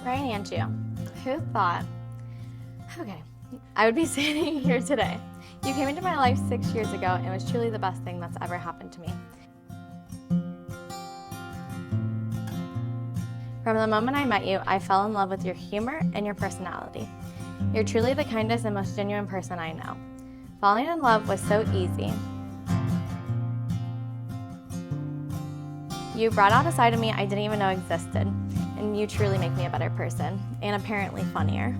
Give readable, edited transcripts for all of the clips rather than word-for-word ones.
Ryan Andrew, who thought, okay, I would be standing here today. You came into my life 6 years ago and it was truly the best thing that's ever happened to me. From the moment I met you, I fell in love with your humor and your personality. You're truly the kindest and most genuine person I know. Falling in love was so easy. You brought out a side of me I didn't even know existed, and you truly make me a better person, and apparently funnier.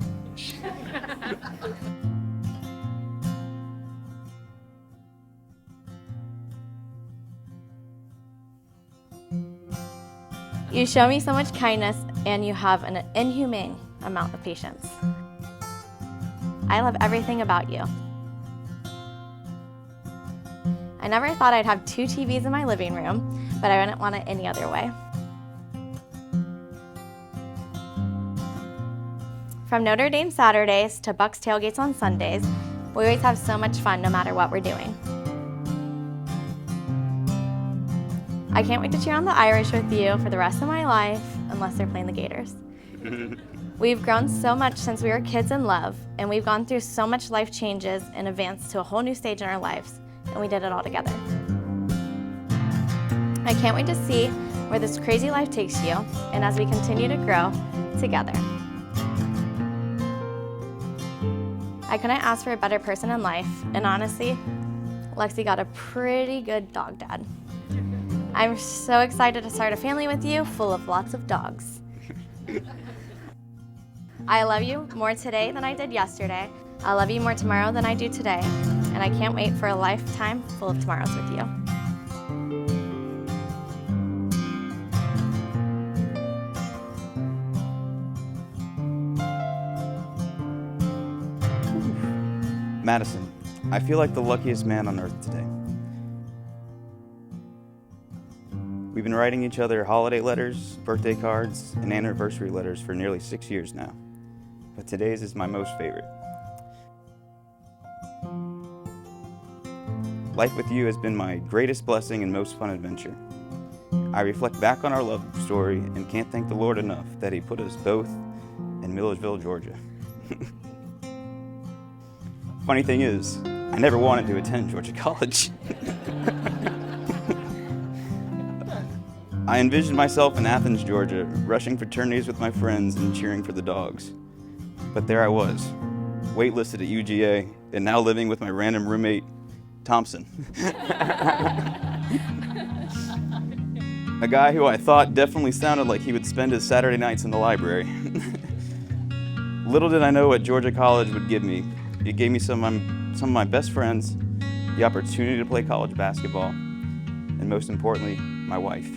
You show me so much kindness, and you have an inhumane amount of patience. I love everything about you. I never thought I'd have 2 TVs in my living room, but I wouldn't want it any other way. From Notre Dame Saturdays to Bucks tailgates on Sundays, we always have so much fun no matter what we're doing. I can't wait to cheer on the Irish with you for the rest of my life, unless they're playing the Gators. We've grown so much since we were kids in love, and we've gone through so much life changes and advanced to a whole new stage in our lives, and we did it all together. I can't wait to see where this crazy life takes you, and as we continue to grow together. I couldn't ask for a better person in life, and honestly, Lexi got a pretty good dog dad. I'm so excited to start a family with you, full of lots of dogs. I love you more today than I did yesterday. I'll love you more tomorrow than I do today, and I can't wait for a lifetime full of tomorrows with you. Madison, I feel like the luckiest man on earth today. We've been writing each other holiday letters, birthday cards, and anniversary letters for nearly 6 years now, but today's is my most favorite. Life with you has been my greatest blessing and most fun adventure. I reflect back on our love story and can't thank the Lord enough that He put us both in Milledgeville, Georgia. Funny thing is, I never wanted to attend Georgia College. I envisioned myself in Athens, Georgia, rushing fraternities with my friends and cheering for the dogs. But there I was, waitlisted at UGA, and now living with my random roommate, Thompson. A guy who I thought definitely sounded like he would spend his Saturday nights in the library. Little did I know what Georgia College would give me. It gave me some of my best friends, the opportunity to play college basketball, and most importantly, my wife.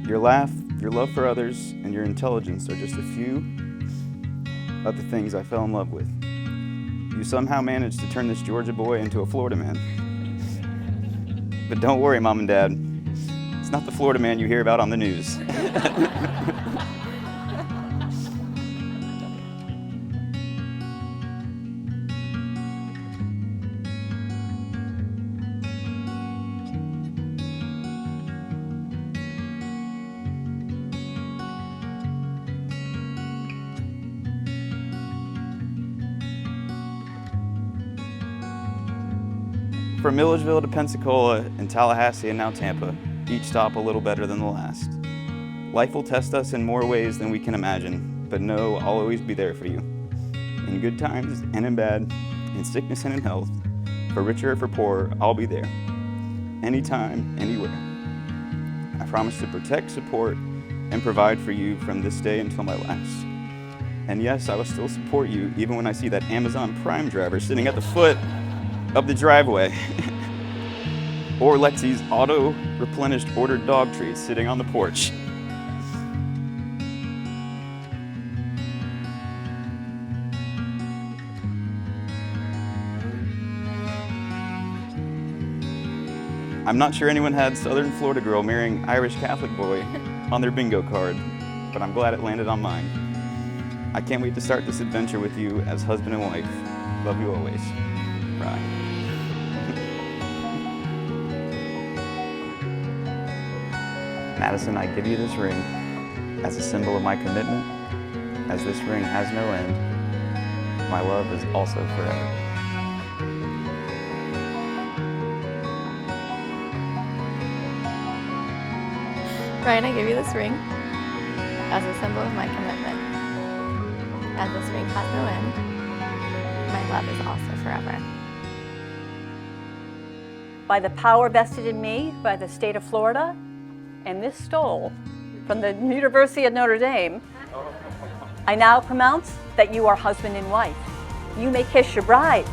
Your laugh, your love for others, and your intelligence are just a few of the things I fell in love with. You somehow managed to turn this Georgia boy into a Florida man. But don't worry, Mom and Dad. It's not the Florida man you hear about on the news. From Milledgeville to Pensacola and Tallahassee and now Tampa, each stop a little better than the last. Life will test us in more ways than we can imagine, but know I'll always be there for you. In good times and in bad, in sickness and in health, for richer or for poorer, I'll be there. Anytime, anywhere. I promise to protect, support, and provide for you from this day until my last. And yes, I will still support you even when I see that Amazon Prime driver sitting at the foot of the driveway. Or Lexi's auto-replenished ordered dog treats sitting on the porch. I'm not sure anyone had Southern Florida girl marrying Irish Catholic boy on their bingo card, but I'm glad it landed on mine. I can't wait to start this adventure with you as husband and wife. Love you always, Ryan. Madison, I give you this ring as a symbol of my commitment. As this ring has no end, my love is also forever. Ryan, I give you this ring as a symbol of my commitment. As this ring has no end, my love is also forever. By the power vested in me by the state of Florida and this stole from the University of Notre Dame, I now pronounce that you are husband and wife. You may kiss your bride.